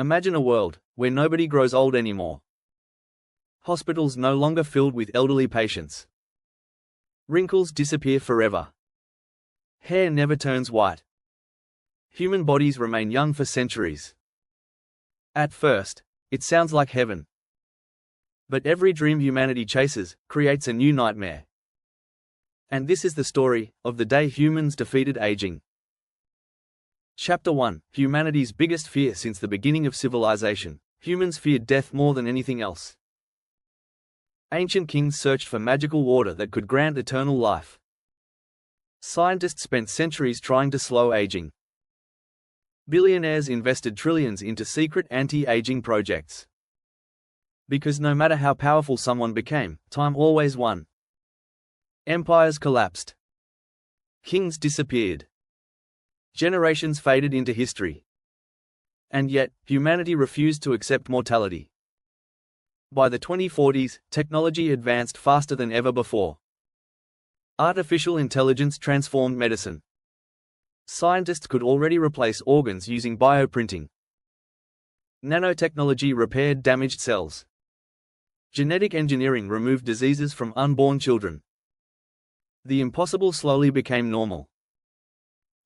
Imagine a world where nobody grows old anymore. Hospitals no longer filled with elderly patients. Wrinkles disappear forever. Hair never turns white. Human bodies remain young for centuries. At first, it sounds like heaven. But every dream humanity chases creates a new nightmare. And this is the story of the day humans defeated aging. Chapter 1: Humanity's biggest fear since the beginning of civilization. Humans feared death more than anything else. Ancient kings searched for magical water that could grant eternal life. Scientists spent centuries trying to slow aging. Billionaires invested trillions into secret anti-aging projects. Because no matter how powerful someone became, time always won. Empires collapsed. Kings disappeared. Generations faded into history. And yet, humanity refused to accept mortality. By the 2040s, technology advanced faster than ever before. Artificial intelligence transformed medicine. Scientists could already replace organs using bioprinting. Nanotechnology repaired damaged cells. Genetic engineering removed diseases from unborn children. The impossible slowly became normal.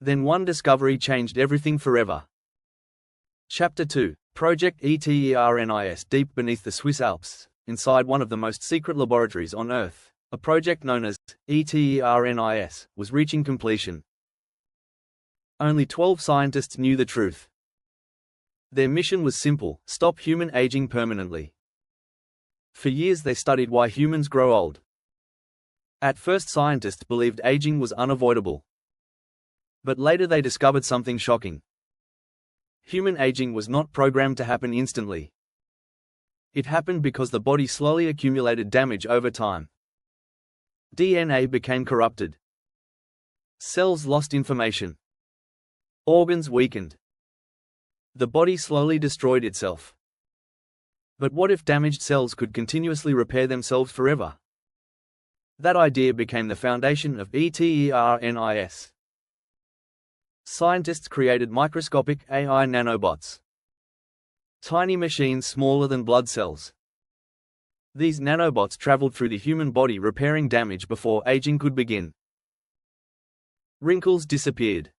Then one discovery changed everything forever. Chapter 2: Project ETERNIS. Deep beneath the Swiss Alps, inside one of the most secret laboratories on Earth, a project known as ETERNIS was reaching completion. Only 12 scientists knew the truth. Their mission was simple: stop human aging permanently. For years they studied why humans grow old. At first scientists believed aging was unavoidable. But later they discovered something shocking. Human aging was not programmed to happen instantly. It happened because the body slowly accumulated damage over time. DNA became corrupted. Cells lost information. Organs weakened. The body slowly destroyed itself. But what if damaged cells could continuously repair themselves forever? That idea became the foundation of ETERNIS. Scientists created microscopic AI nanobots. Tiny machines smaller than blood cells. These nanobots traveled through the human body repairing damage before aging could begin. Wrinkles disappeared.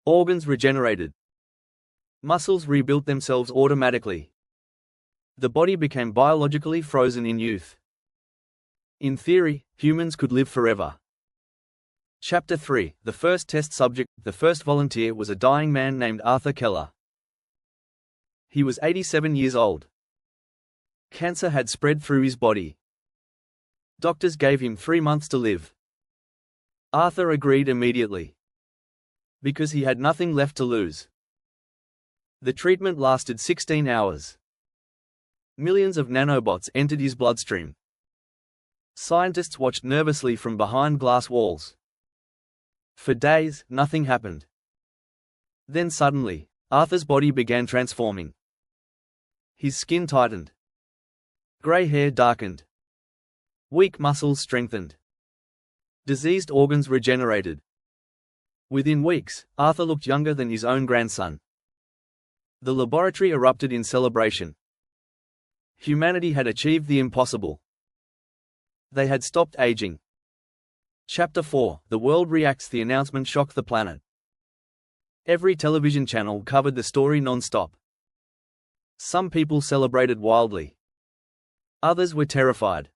Organs regenerated. Muscles rebuilt themselves automatically. The body became biologically frozen in youth. In theory, humans could live forever. Chapter 3: The first test subject. The first volunteer was a dying man named Arthur Keller. He was 87 years old. Cancer had spread through his body. Doctors gave him 3 months to live. Arthur agreed immediately. Because he had nothing left to lose. The treatment lasted 16 hours. Millions of nanobots entered his bloodstream. Scientists watched nervously from behind glass walls. For days, nothing happened. Then suddenly, Arthur's body began transforming. His skin tightened. Gray hair darkened. Weak muscles strengthened. Diseased organs regenerated. Within weeks, Arthur looked younger than his own grandson. The laboratory erupted in celebration. Humanity had achieved the impossible. They had stopped aging. Chapter 4: The world reacts. The announcement shocked the planet. Every television channel covered the story non-stop. Some people celebrated wildly. Others were terrified.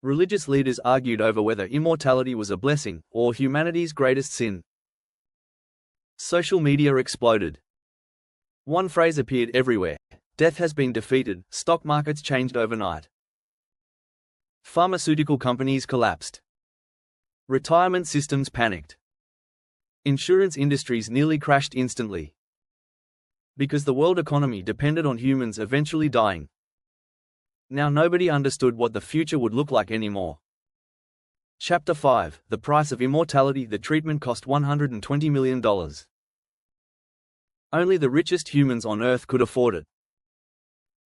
Religious leaders argued over whether immortality was a blessing or humanity's greatest sin. Social media exploded. One phrase appeared everywhere: death has been defeated. Stock markets changed overnight. Pharmaceutical companies collapsed. Retirement systems panicked. Insurance industries nearly crashed instantly. Because the world economy depended on humans eventually dying. Now nobody understood what the future would look like anymore. Chapter 5: The price of immortality. The treatment cost $120 million. Only the richest humans on Earth could afford it.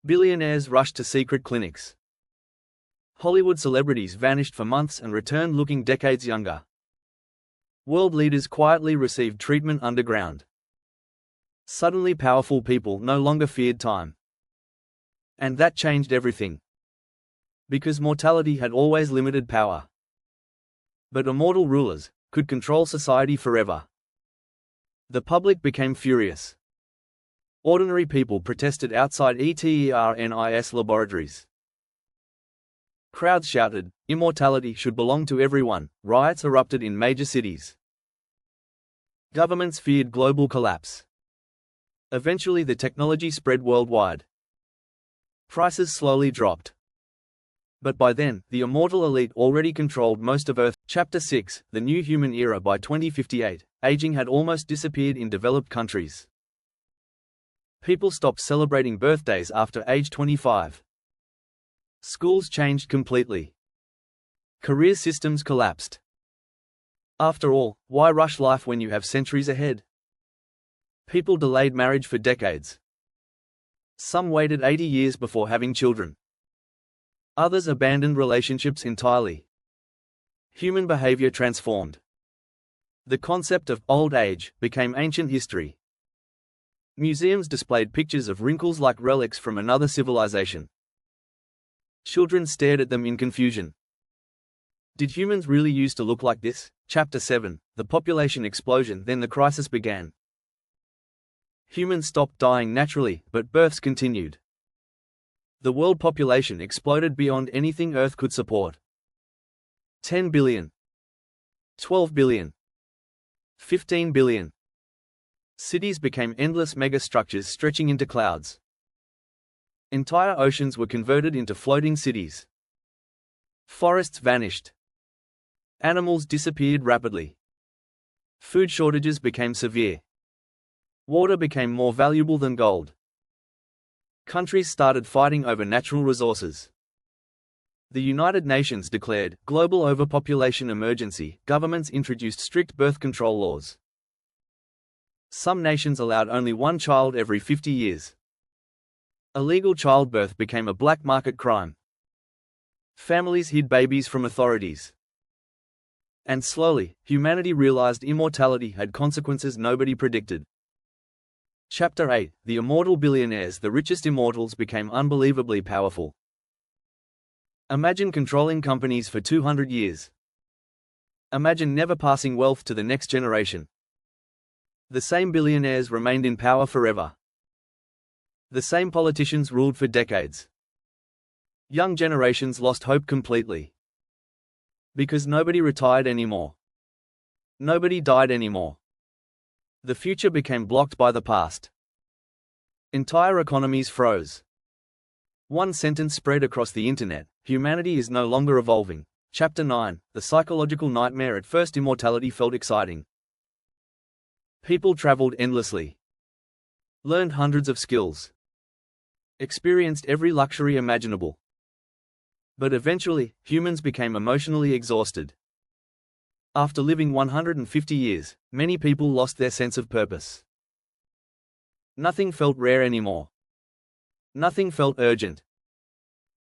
Billionaires rushed to secret clinics. Hollywood celebrities vanished for months and returned looking decades younger. World leaders quietly received treatment underground. Suddenly powerful people no longer feared time. And that changed everything. Because mortality had always limited power. But immortal rulers could control society forever. The public became furious. Ordinary people protested outside ETERNIS laboratories. Crowds shouted, "Immortality should belong to everyone." Riots erupted in major cities. Governments feared global collapse. Eventually the technology spread worldwide. Prices slowly dropped. But by then, the immortal elite already controlled most of Earth. Chapter 6, The New Human Era. By 2058, aging had almost disappeared in developed countries. People stopped celebrating birthdays after age 25. Schools changed completely. Career systems collapsed. After all, why rush life when you have centuries ahead? People delayed marriage for decades. Some waited 80 years before having children. Others abandoned relationships entirely. Human behavior transformed. The concept of old age became ancient history. Museums displayed pictures of wrinkles like relics from another civilization. Children stared at them in confusion. Did humans really used to look like this? Chapter 7, The Population Explosion. Then the crisis began. Humans stopped dying naturally, but births continued. The world population exploded beyond anything Earth could support. 10 billion. 12 billion. 15 billion. Cities became endless megastructures stretching into clouds. Entire oceans were converted into floating cities. Forests vanished. Animals disappeared rapidly. Food shortages became severe. Water became more valuable than gold. Countries started fighting over natural resources. The United Nations declared global overpopulation emergency. Governments introduced strict birth control laws. Some nations allowed only one child every 50 years. Illegal childbirth became a black market crime. Families hid babies from authorities. And slowly, humanity realized immortality had consequences nobody predicted. Chapter 8, The Immortal Billionaires. The richest immortals became unbelievably powerful. Imagine controlling companies for 200 years. Imagine never passing wealth to the next generation. The same billionaires remained in power forever. The same politicians ruled for decades. Young generations lost hope completely. Because nobody retired anymore. Nobody died anymore. The future became blocked by the past. Entire economies froze. One sentence spread across the internet: humanity is no longer evolving. Chapter 9, The Psychological Nightmare. At first immortality felt exciting. People traveled endlessly. Learned hundreds of skills. Experienced every luxury imaginable. But eventually, humans became emotionally exhausted. After living 150 years, many people lost their sense of purpose. Nothing felt rare anymore. Nothing felt urgent.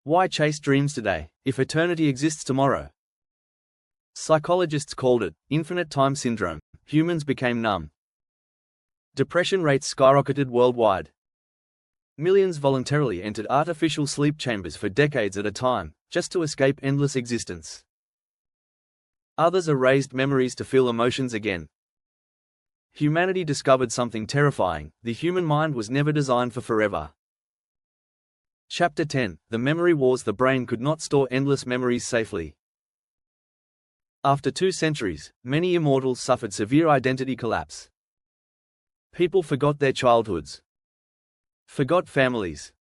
Why chase dreams today, if eternity exists tomorrow? Psychologists called it infinite time syndrome. Humans became numb. Depression rates skyrocketed worldwide. Millions voluntarily entered artificial sleep chambers for decades at a time, just to escape endless existence. Others erased memories to feel emotions again. Humanity discovered something terrifying: the human mind was never designed for forever. Chapter 10, The Memory Wars. The brain could not store endless memories safely. After 2 centuries, many immortals suffered severe identity collapse. People forgot their childhoods. Forgot families.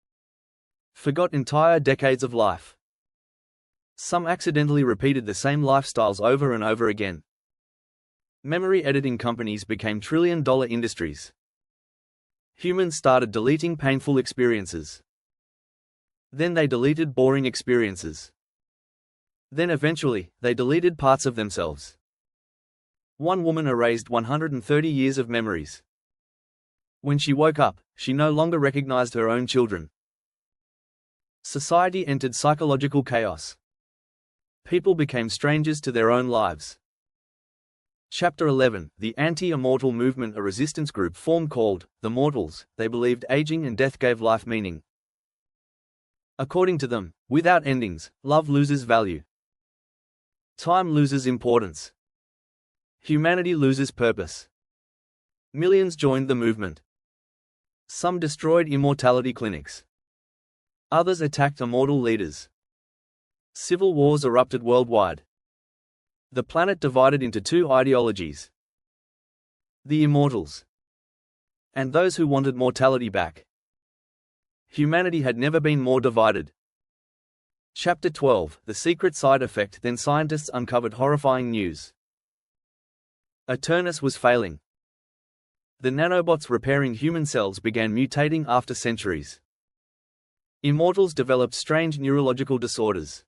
Forgot entire decades of life. Some accidentally repeated the same lifestyles over and over again. Memory editing companies became trillion-dollar industries. Humans started deleting painful experiences. Then they deleted boring experiences. Then eventually, they deleted parts of themselves. One woman erased 130 years of memories. When she woke up, she no longer recognized her own children. Society entered psychological chaos. People became strangers to their own lives. Chapter 11. The anti-immortal movement. A resistance group formed called the Mortals. They believed aging and death gave life meaning. According to them, without endings, love loses value. Time loses importance. Humanity loses purpose. Millions joined the movement. Some destroyed immortality clinics. Others attacked immortal leaders. Civil wars erupted worldwide. The planet divided into two ideologies: the immortals and those who wanted mortality back. Humanity had never been more divided. Chapter 12. The secret side effect. Then scientists uncovered horrifying news. Eternus was failing. The nanobots repairing human cells began mutating after centuries. Immortals developed strange neurological disorders.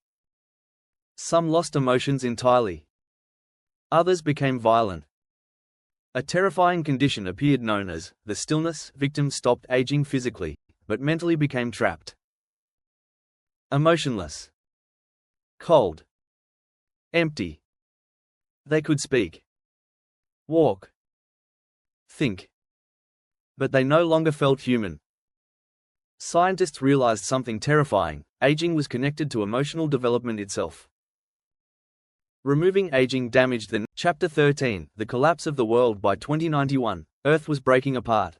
Some lost emotions entirely. Others became violent. A terrifying condition appeared known as the stillness. Victims stopped aging physically, but mentally became trapped. Emotionless. Cold. Empty. They could speak, walk, think, but they no longer felt human. Scientists realized something terrifying: aging was connected to emotional development itself. Removing aging damaged the. Chapter 13. The collapse of the world. By 2091, Earth was breaking apart.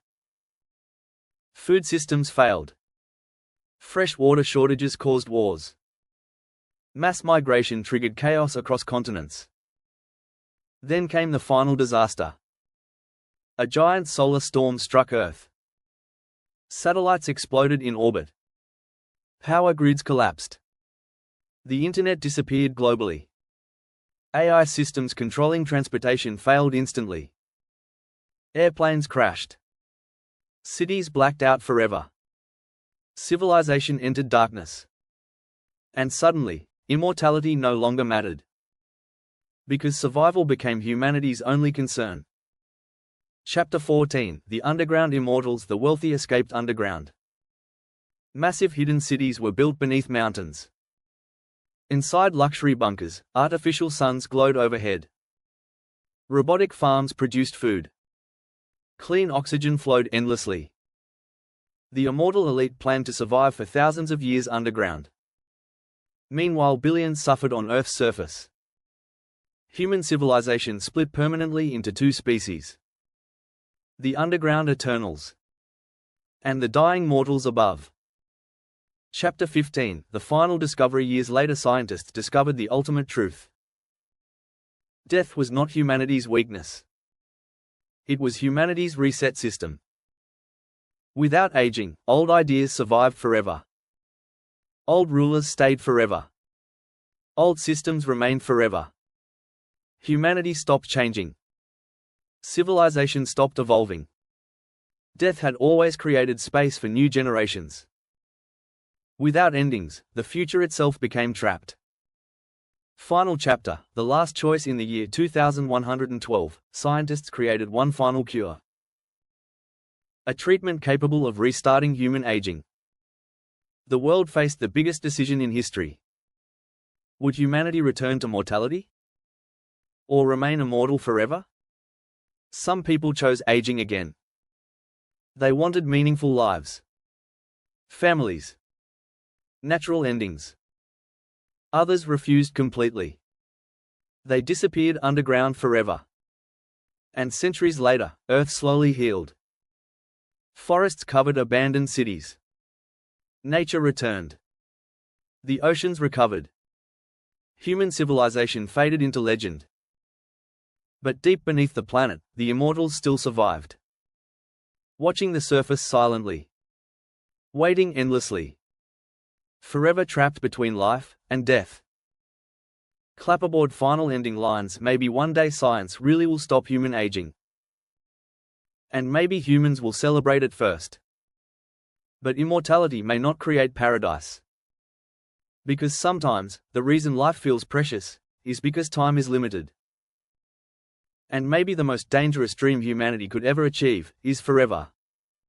Food systems failed. Fresh water shortages caused wars. Mass migration triggered chaos across continents. Then came the final disaster. A giant solar storm struck Earth. Satellites exploded in orbit. Power grids collapsed. The internet disappeared globally. AI systems controlling transportation failed instantly. Airplanes crashed. Cities blacked out forever. Civilization entered darkness. And suddenly, immortality no longer mattered. Because survival became humanity's only concern. Chapter 14. The underground immortals. The wealthy escaped underground. Massive hidden cities were built beneath mountains. Inside luxury bunkers, artificial suns glowed overhead. Robotic farms produced food. Clean oxygen flowed endlessly. The immortal elite planned to survive for thousands of years underground. Meanwhile, billions suffered on Earth's surface. Human civilization split permanently into two species: the underground Eternals and the dying mortals above. Chapter 15. The final discovery. Years later, scientists discovered the ultimate truth. Death was not humanity's weakness. It was humanity's reset system. Without aging, old ideas survived forever. Old rulers stayed forever. Old systems remained forever. Humanity stopped changing. Civilization stopped evolving. Death had always created space for new generations. Without endings, the future itself became trapped. Final chapter. The last choice. In the year 2112, scientists created one final cure. A treatment capable of restarting human aging. The world faced the biggest decision in history. Would humanity return to mortality? Or remain immortal forever? Some people chose aging again. They wanted meaningful lives. Families. Natural endings. Others refused completely. They disappeared underground forever. And centuries later, Earth slowly healed. Forests covered abandoned cities. Nature returned. The oceans recovered. Human civilization faded into legend. But deep beneath the planet, the immortals still survived. Watching the surface silently. Waiting endlessly. Forever trapped between life and death. Clapperboard. Final ending lines. Maybe one day science really will stop human aging. And maybe humans will celebrate it first. But immortality may not create paradise. Because sometimes, the reason life feels precious is because time is limited. And maybe the most dangerous dream humanity could ever achieve is forever.